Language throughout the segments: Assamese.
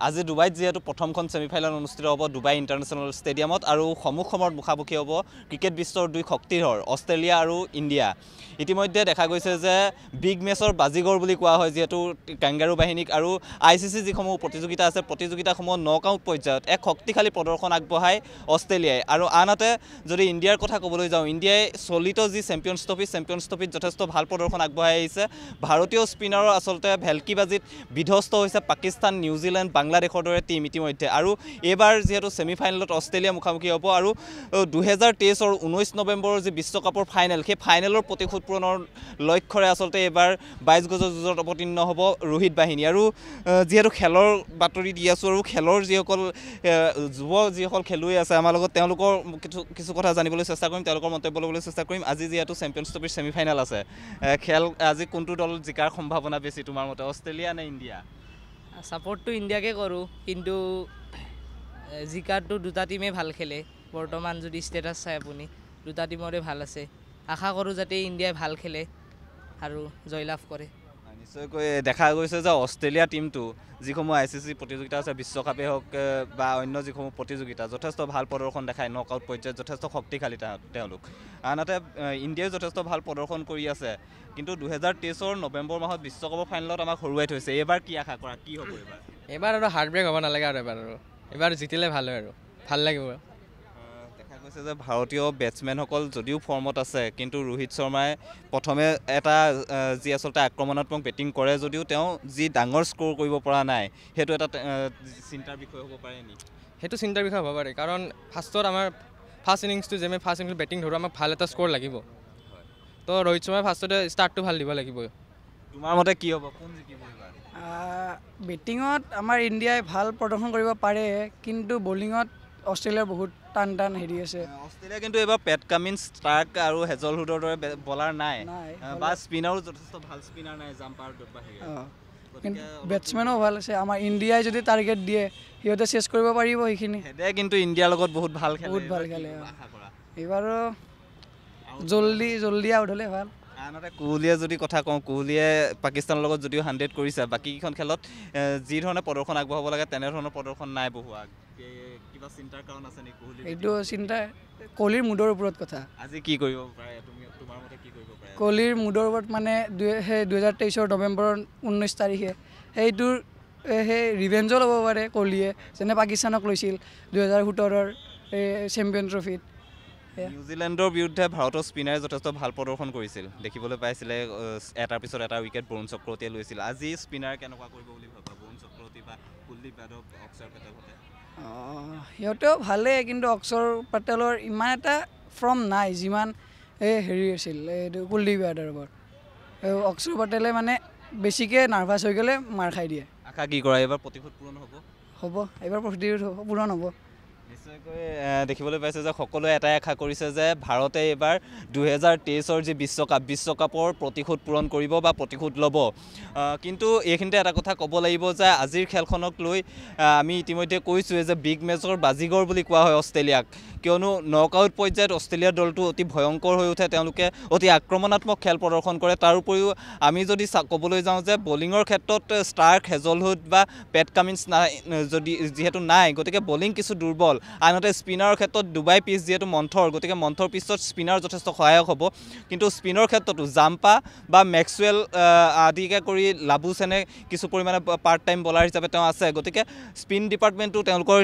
আজি ডুবাইত যেহেতু প্ৰথমখন সেমিফাইনেল অনুষ্ঠিত হ'ব ডুবাই ইণ্টাৰনেশ্যনেল ষ্টেডিয়ামত আৰু সমুখৰ মুখামুখি হ'ব ক্ৰিকেট বিশ্বৰ দুই শক্তিধৰ অষ্ট্ৰেলিয়া আৰু ইণ্ডিয়া ইতিমধ্যে দেখা গৈছে যে বিগ মেচৰ বাজিগৰ বুলি কোৱা হয় যেহেতু কাংগাৰু বাহিনীক আৰু ICC যিসমূহ প্ৰতিযোগিতা আছে প্ৰতিযোগিতাসমূহ নকআউট পৰ্যায়ত এক শক্তিশালী প্ৰদৰ্শন আগবঢ়ায় অষ্ট্ৰেলিয়াই আৰু আনহাতে যদি ইণ্ডিয়াৰ কথা ক'বলৈ যাওঁ ইণ্ডিয়াই চলিত যি চেম্পিয়নছ ট্ৰফিত যথেষ্ট ভাল প্ৰদৰ্শন আগবঢ়াই আহিছে ভাৰতীয় স্পিনাৰৰ আচলতে ভেলকিবাজিত বিধ্বস্ত হৈছে পাকিস্তান নিউজিলেণ্ড বাংলাদেশৰ দৰে টিম ইতিমধ্যে আৰু এইবাৰ যেহেতু সেমিফাইনেলত অষ্ট্ৰেলিয়া মুখামুখি হ'ব আৰু 2023 19 নৱেম্বৰৰ যি বিশ্বকাপৰ ফাইনেল সেই ফাইনেলৰ প্ৰতিশোধ পূৰণৰ লক্ষ্যৰে আচলতে এইবাৰ 22 গজৰ যুঁজত অৱতীৰ্ণ হ'ব ৰোহিত বাহিনী আৰু যেহেতু খেলৰ বাতৰি দি আছোঁ আৰু খেলৰ যিসকল যিসকল খেলুৱৈ আছে আমাৰ লগত তেওঁলোকৰ কিছু কথা জানিবলৈ চেষ্টা কৰিম তেওঁলোকৰ মন্তব্য ল'বলৈ চেষ্টা কৰিম আজি যেহেতু চেম্পিয়নছ ট্ৰফিৰ সেমিফাইনেল আছে খেল আজি কোনটো দল জিকাৰ সম্ভাৱনা বেছি তোমাৰ মতে অষ্ট্ৰেলিয়া নে ইণ্ডিয়া সাপোর্টটো ইন্ডিয়াকে করো কিন্তু জিকারটো দুটা টিমে ভাল খেলে বর্তমান যদি স্টেটাস চাই আপনি দুটা টিমরে ভাল আছে আশা করো যাতে ইন্ডিয়ায় ভাল খেলে আর জয়লাভ করে নিশ্চয়কৈ দেখা গৈছে যে অষ্ট্ৰেলিয়া টিমটো যিসমূহ ICC প্ৰতিযোগিতা আছে বিশ্বকাপে হওক বা অন্য যিসমূহ প্ৰতিযোগিতা যথেষ্ট ভাল প্ৰদৰ্শন দেখায় নকআউট পৰ্যায়ত যথেষ্ট শক্তিশালী তেওঁলোক আনহাতে ইণ্ডিয়াই যথেষ্ট ভাল প্ৰদৰ্শন কৰি আছে কিন্তু 2023 নৱেম্বৰ মাহত বিশ্বকাপৰ ফাইনেলত আমাক হৰুৱাই থৈছে এইবাৰ কি আশা কৰা কি হ'ব এবাৰ আৰু হাৰ্ড ব্ৰেক হ'ব নালাগে আৰু এবাৰ জিতিলে ভাল হয় আৰু ভাল লাগিব দেখা গৈছে যে ভাৰতীয় বেটছমেনসকল যদিও ফৰ্মত আছে কিন্তু ৰোহিত শৰ্মাই প্ৰথমে এটা যি আচলতে আক্ৰমণাত্মক বেটিং কৰে যদিও তেওঁ যি ডাঙৰ স্ক'ৰ কৰিব পৰা নাই সেইটো এটা চিন্তাৰ বিষয় হ'ব পাৰে নেকি সেইটো চিন্তাৰ বিষয় হ'ব পাৰে কাৰণ ফাৰ্ষ্টত আমাৰ ফাৰ্ষ্ট ইনিংছটো যে আমি ফাৰ্ষ্ট ইনিংছ বেটিং ধৰোঁ আমাক ভাল এটা স্ক'ৰ লাগিব তো ৰোহিত শৰ্মাই ফাৰ্ষ্টতে ষ্টাৰ্টটো ভাল দিব লাগিব তোমাৰ মতে কি হ'ব কোন জিকিব বেটিঙত আমাৰ ইণ্ডিয়াই ভাল প্ৰদৰ্শন কৰিব পাৰে কিন্তু বলিঙত অষ্ট্ৰেলিয়াৰ বহুত টান হেৰি আছে অষ্ট্ৰেলিয়া কিন্তু এইবাৰ পেট কামিন্স ষ্টাৰ্ক আৰু হেজলহুডৰ দৰে বলাৰ নাই বা স্পিনাৰো যথেষ্ট ভাল স্পিনাৰ নাই জাম্পাৰ কিন্তু বেটছমেনো ভাল আছে আমাৰ ইণ্ডিয়াই যদি টাৰ্গেট দিয়ে সিহঁতে চেছ কৰিব পাৰিব সেইখিনি হেডে কিন্তু ইণ্ডিয়াৰ লগত বহুত ভাল খেলে এইবাৰো জল্দি আউট হ'লে ভাল আনহাতে কোহলিয়ে যদি কথা কওঁ কোহলিয়ে পাকিস্তানৰ লগত যদিও 100 কৰিছে বাকীকেইখন খেলত যি ধৰণে প্ৰদৰ্শন আগবঢ়াব লাগে তেনেধৰণৰ প্ৰদৰ্শন নাই বহুৱা কিবা চিন্তাৰ কাৰণ আছে নেকি কোহলি এইটো চিন্তা কোহলিৰ মুডৰ ওপৰত কথা আজি কি কৰিব পাৰে তোমাৰ মতে কি কৰিব পাৰে কোহলিৰ মুডৰ ওপৰত মানে 2023 নৱেম্বৰৰ 19 তাৰিখে সেইটোৰ সেই ৰিভেঞ্জো ল'ব পাৰে কোহলিয়ে যেনে পাকিস্তানক লৈছিল 2017ৰ চেম্পিয়ন ট্ৰফিত নিউজিলেণ্ডৰ বিৰুদ্ধে ভাৰতৰ স্পিনাৰে যথেষ্ট ভাল প্ৰদৰ্শন কৰিছিল দেখিবলৈ পাইছিলে এটাৰ পিছত এটা উইকেট বৰুণ চক্ৰৱৰ্তীয়ে লৈছিল আজি স্পিনাৰ কেনেকুৱা কৰিব বুলি ভাবা বৰুণ চক্ৰৱৰ্তী বা কুলদীপ যাদৱ অক্ষৰ পেটেলহঁতে সিহঁতেও ভালেই কিন্তু অক্ষৰ পেটেলৰ ইমান এটা ফৰ্ম নাই যিমান হেৰি আছিল এইটো কুলদীপ যাদৱৰ অক্ষৰ পেটেলে মানে বেছিকৈ নাৰ্ভাছ হৈ গ'লে মাৰ খাই দিয়ে আশা কি কৰা এইবাৰ প্ৰতিশোধ পূৰণ হ'ব এইবাৰ প্ৰতিশোধ পূৰণ হ'ব নিশ্চয়কৈ দেখিবলৈ পাইছে যে সকলোৱে এটাই আশা কৰিছে যে ভাৰতে এইবাৰ 2023 যি বিশ্বকাপৰ প্ৰতিশোধ পূৰণ কৰিব বা প্ৰতিশোধ ল'ব কিন্তু এইখিনিতে এটা কথা ক'ব লাগিব যে আজিৰ খেলখনক লৈ আমি ইতিমধ্যে কৈছোঁৱে যে বিগ মেচৰ বাজিগৰ বুলি কোৱা হয় অষ্ট্ৰেলিয়াক কিয়নো নকআউট পৰ্যায়ত অষ্ট্ৰেলিয়াৰ দলটো অতি ভয়ংকৰ হৈ উঠে তেওঁলোকে অতি আক্ৰমণাত্মক খেল প্ৰদৰ্শন কৰে তাৰ উপৰিও আমি যদি ক'বলৈ যাওঁ যে বলিঙৰ ক্ষেত্ৰত ষ্টাৰ্ক হেজলহুড বা পেট কামিন্স নাই যিহেতু নাই গতিকে বলিং কিছু দুৰ্বল আনহাতে স্পিনাৰৰ ক্ষেত্ৰত ডুবাই পিচ যিহেতু মন্থৰ গতিকে মন্থৰ পিছত স্পিনাৰ যথেষ্ট সহায়ক হ'ব কিন্তু স্পিনৰ ক্ষেত্ৰতো জাম্পা বা মেক্সৱেল আদিকে কৰি লাবুচেনে কিছু পৰিমাণে পাৰ্ট টাইম বলাৰ হিচাপে তেওঁ আছে গতিকে স্পিন ডিপাৰ্টমেণ্টটো তেওঁলোকৰ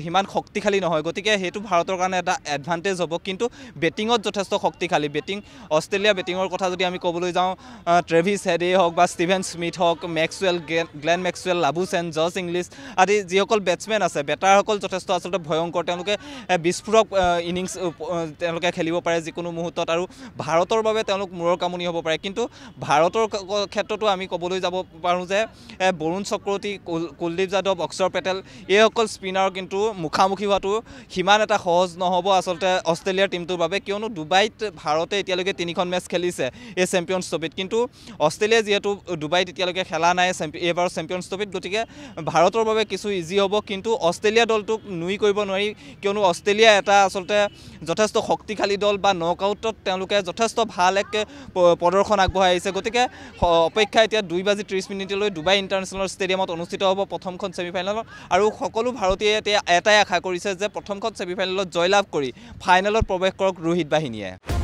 সিমান শক্তিশালী নহয় গতিকে সেইটো ভাৰতৰ কাৰণে এটা এডভান্টেজ হ'ব কিন্তু বেটিঙত যথেষ্ট শক্তিশালী অষ্ট্ৰেলিয়া বেটিঙৰ কথা যদি আমি ক'বলৈ যাওঁ ট্ৰেভিছ হেডে হওক বা ষ্টিভেন স্মিথ হওক Maxwell Glenn Maxwell Labuschagne Jos English আদি যিসকল বেটছমেন আছে বেটাৰসকল যথেষ্ট আচলতে ভয়ংকৰ তেওঁলোকে বিস্ফোৰক ইনিংছ তেওঁলোকে খেলিব পাৰে যিকোনো মুহূৰ্তত আৰু ভাৰতৰ বাবে তেওঁলোক মূৰৰ কামনি হ'ব পাৰে কিন্তু ভাৰতৰ ক্ষেত্ৰতো আমি ক'বলৈ যাব পাৰোঁ যে বৰুণ চক্ৰৱৰ্তী কুলদীপ যাদৱ অক্ষৰ পেটেল এইসকল স্পিনাৰ কিন্তু মুখামুখি হোৱাটো সিমান এটা সহজ নহ'ব আচলতে অষ্ট্ৰেলিয়াৰ টিমটোৰ বাবে কিয়নো ডুবাইত ভাৰতে এতিয়ালৈকে 3খন মেচ খেলিছে এই চেম্পিয়নছ ট্ৰফিত কিন্তু অষ্ট্ৰেলিয়া যিহেতু ডুবাইত এতিয়ালৈকে খেলা নাই এইবাৰ চেম্পিয়নছ ট্ৰফিত গতিকে ভাৰতৰ বাবে কিছু ইজি হ'ব কিন্তু অষ্ট্ৰেলিয়া দলটোক নুই কৰিব নোৱাৰি নোৱাৰি কিয়নো অষ্ট্ৰেলিয়া এটা আচলতে যথেষ্ট শক্তিশালী দল বা নকআউটত তেওঁলোকে যথেষ্ট ভাল এক প্ৰদৰ্শন আগবঢ়াই আহিছে গতিকে অপেক্ষা এতিয়া 2:30 ডুবাই ইণ্টাৰনেশ্যনেল ষ্টেডিয়ামত অনুষ্ঠিত হ'ব প্ৰথমখন ছেমিফাইনেলত আৰু সকলো ভাৰতীয় এতিয়া এটাই আশা কৰিছে যে প্ৰথমখন ছেমিফাইনেলত জয়লাভ কৰি ফাইনেলত প্ৰৱেশ কৰক ৰোহিত বাহিনীয়ে